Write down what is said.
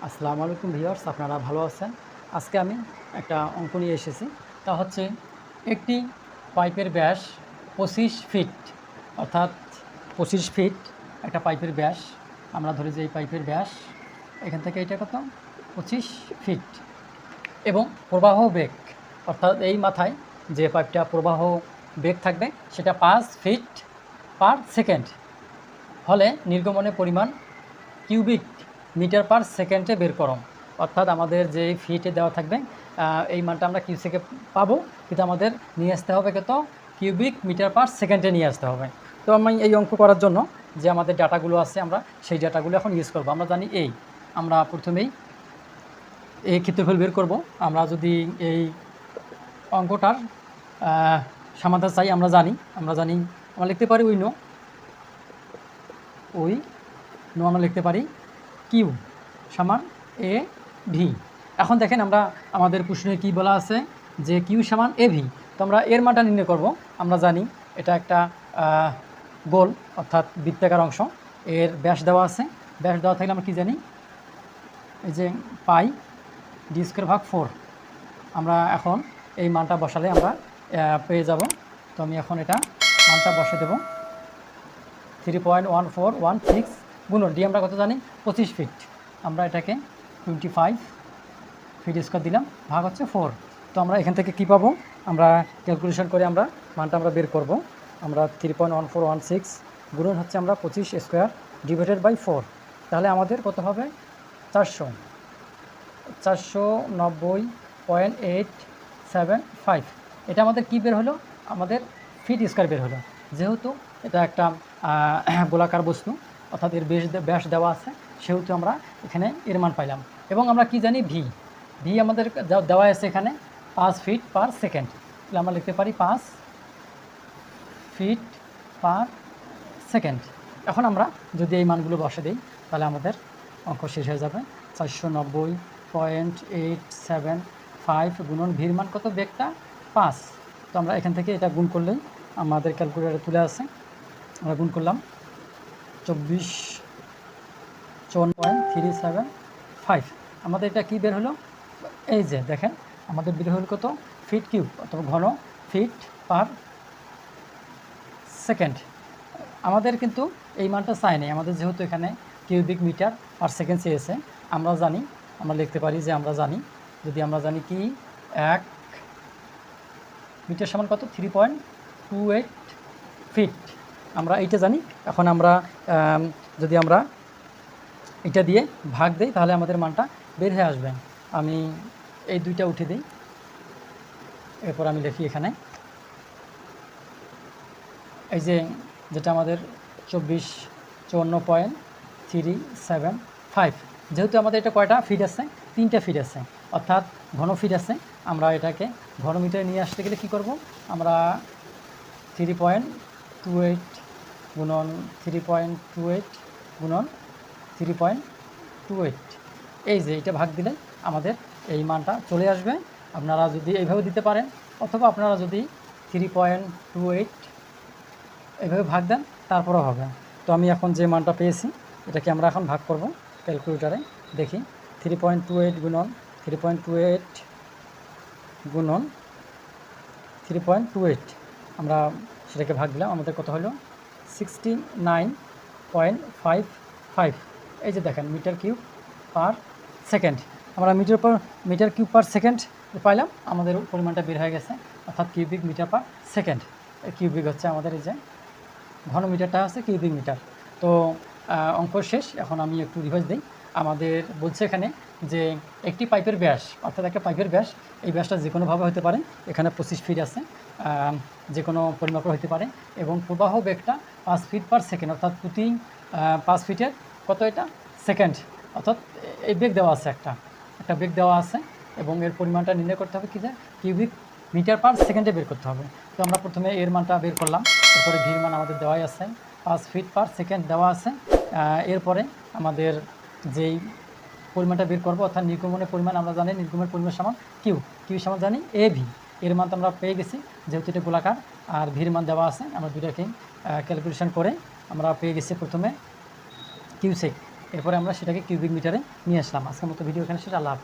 আসসালামু আলাইকুম ভিউয়ার্স, আপনারা ভালো আছেন? আজকে আমি একটা অঙ্ক নিয়ে এসেছি। তা হচ্ছে একটি পাইপের ব্যাস 25 ফিট, অর্থাৎ 25 ফিট একটা পাইপের ব্যাস। আমরা ধরি যে এই পাইপের ব্যাস এখান থেকে এটা কত 25 ফিট এবং প্রবাহ বেগ, অর্থাৎ এই মাথায় যে পাইপটা প্রবাহ বেগ থাকবে সেটা 5 ফিট পার সেকেন্ড হলে নির্গমনের পরিমাণ কিউবিক মিটার পার সেকেন্ডে বের করো। অর্থাৎ আমাদের যে ফিটে দেওয়া থাকবে এই মানটা আমরা কিউসেকে পাবো, কিন্তু আমাদের নিয়ে আসতে হবে কত কিউবিক মিটার পার সেকেন্ডে নিয়ে আসতে হবে। তো আমি এই অঙ্ক করার জন্য যে আমাদের ডাটাগুলো আছে আমরা সেই ডাটাগুলো এখন ইউজ করব। আমরা জানি আমরা প্রথমেই এই ক্ষেত্রফল বের করব। আমরা যদি এই অঙ্কটার সমাধান চাই আমরা জানি আমরা লিখতে পারি উই নো আমরা লিখতে পারি কিউ সমান এ ভি। এখন দেখেন আমরা আমাদের প্রশ্নে কি বলা আছে যে কিউ সমান এ ভি। তো আমরা এর মানটা নির্ণয় করব। আমরা জানি এটা একটা গোল, অর্থাৎ বৃত্তাকার অংশ। এর ব্যাস দেওয়া আছে। ব্যাস দেওয়া থাকলে আমরা কি জানি, এই যে পাই ডি স্কোয়ার ভাগ 4। আমরা এখন এই মানটা বসালে আমরা পেয়ে যাব। তো আমি এখন এটা মানটা বসে দেব 3.1416 গুণন ডি আমরা কত জানি 25 ফিট। আমরা এটাকে 25 ফিট স্কোয়ার দিলাম, ভাগ হচ্ছে 4। তো আমরা এখান থেকে কি পাবো, আমরা ক্যালকুলেশন করে আমরা মানটা আমরা বের করব। আমরা 3.1416 গুণন হচ্ছে আমরা 25 স্কোয়ার ডিভাইডেড বাই 4, তাহলে আমাদের কত হবে 490.875। এটা আমাদের কি বের হলো, আমাদের ফিট স্কোয়ার বের হলো। যেহেতু এটা একটা গোলাকার বস্তু, অর্থাৎ এর ব্যাস দেওয়া আছে, সেহেতু আমরা এখানে এর মান পাইলাম। এবং আমরা কি জানি ভি আমাদের দেওয়া আছে এখানে 5 ফিট পার সেকেন্ড। তাহলে আমরা লিখতে পারি 5 ফিট পার সেকেন্ড। এখন আমরা যদি এই মানগুলো বসে দিই তাহলে আমাদের অঙ্ক শেষ হয়ে যাবে। 490.875 গুণন ভির মান কত, বেগটা 5। তো আমরা এখান থেকে এটা গুণ করলেই আমাদের ক্যালকুলেটারে তুলে আসে। আমরা গুণ করলাম 24.375। আমাদের এটা কি বের হলো, এই যে দেখেন আমাদের বের হলো কত ফিট কিউব, অথবা ঘন ফিট পার সেকেন্ড। আমাদের কিন্তু এই মানটা চাই নেই, আমাদের যেহেতু এখানে কিউবিক মিটার পার সেকেন্ড চেয়েছে। আমরা লিখতে পারি যে আমরা জানি, যদি আমরা জানি কি 1 মিটার সমান কত 3.28 ফিট, আমরা এইটা জানি। এখন আমরা যদি আমরা এটা দিয়ে ভাগ দেই তাহলে আমাদের মানটা বের হয়ে আসবে। আমি এই দুইটা উঠে দিই, এরপর আমি লিখি এখানে এই যে যেটা আমাদের 54.375। যেহেতু আমাদের এটা কয়টা ফিট আছে, 3টা ফিট আছে, অর্থাৎ ঘন ফিট আছে। আমরা এটাকে ঘনমিটারে নিয়ে আসতে গেলে কি করব, আমরা 3.28 গুণন 3.28 গুণন 3.28, এই যে এটা ভাগ দিলে আমাদের এই মানটা চলে আসবে। আপনারা যদি এইভাবে দিতে পারেন, অথবা আপনারা যদি 3.28 এইভাবে ভাগ দেন তারপরেও হবে। তো আমি এখন যে মানটা পেয়েছি এটাকে আমরা এখন ভাগ করব ক্যালকুলেটারে। দেখি 3.28 গুণন 3.28 গুণন 3.28, আমরা সেটাকে ভাগ দিলাম, আমাদের কত হলো 69.55। এই যে দেখেন মিটার কিউব পার সেকেন্ড। আমরা মিটার কিউব পার সেকেন্ড পাইলাম, আমাদের পরিমাণটা বের হয়ে গেছে, অর্থাৎ cubic metre per second. Cubic হচ্ছে আমাদের এই যে ঘনমিটারটা আছে কিউবিক মিটার। তো অঙ্ক শেষ। এখন আমি একটু রিভাইজ দিই। আমাদের বলছে এখানে যে একটি পাইপের ব্যাস, অর্থাৎ একটা পাইপের ব্যাস, এই ব্যাসটা যে কোনোভাবে হতে পারে। এখানে 25 ফিট আছে, যে কোনো পরিমাপ হতে পারে। এবং প্রবাহ বেগটা 5 ফিট পার সেকেন্ড, অর্থাৎ প্রতি 5 ফিটের কত এটা সেকেন্ড, অর্থাৎ এই বেগ দেওয়া আছে, একটা বেগ দেওয়া আছে। এবং এর পরিমাণটা নির্ণয় করতে হবে কি, যে কিউবিক মিটার পার সেকেন্ডে বের করতে হবে। তো আমরা প্রথমে এর মানটা বের করলাম, এরপরে ভির মান আমাদের দেওয়াই আছে 5 ফিট পার সেকেন্ড দেওয়া আছে। এরপরে আমাদের যেই পরিমাণটা বের করবো, অর্থাৎ নির্গমনের পরিমাণ আমরা জানি, নির্গমনের পরিমাণ সমান কিউ সমান জানি এ ভি। এর মান তো আমরা পেয়ে গেছি, যেহেতু এটা গোলাকার, আর ভির মান দেওয়া আছে। আমরা দুইটাকে ক্যালকুলেশন করে আমরা পেয়ে গেছি প্রথমে কিউসেক এরপরে আমরা সেটাকে কিউবিক মিটারে নিয়ে আসলাম। আজকের মতো ভিডিও এখানে শেষ। আল্লাহ হাফেজ।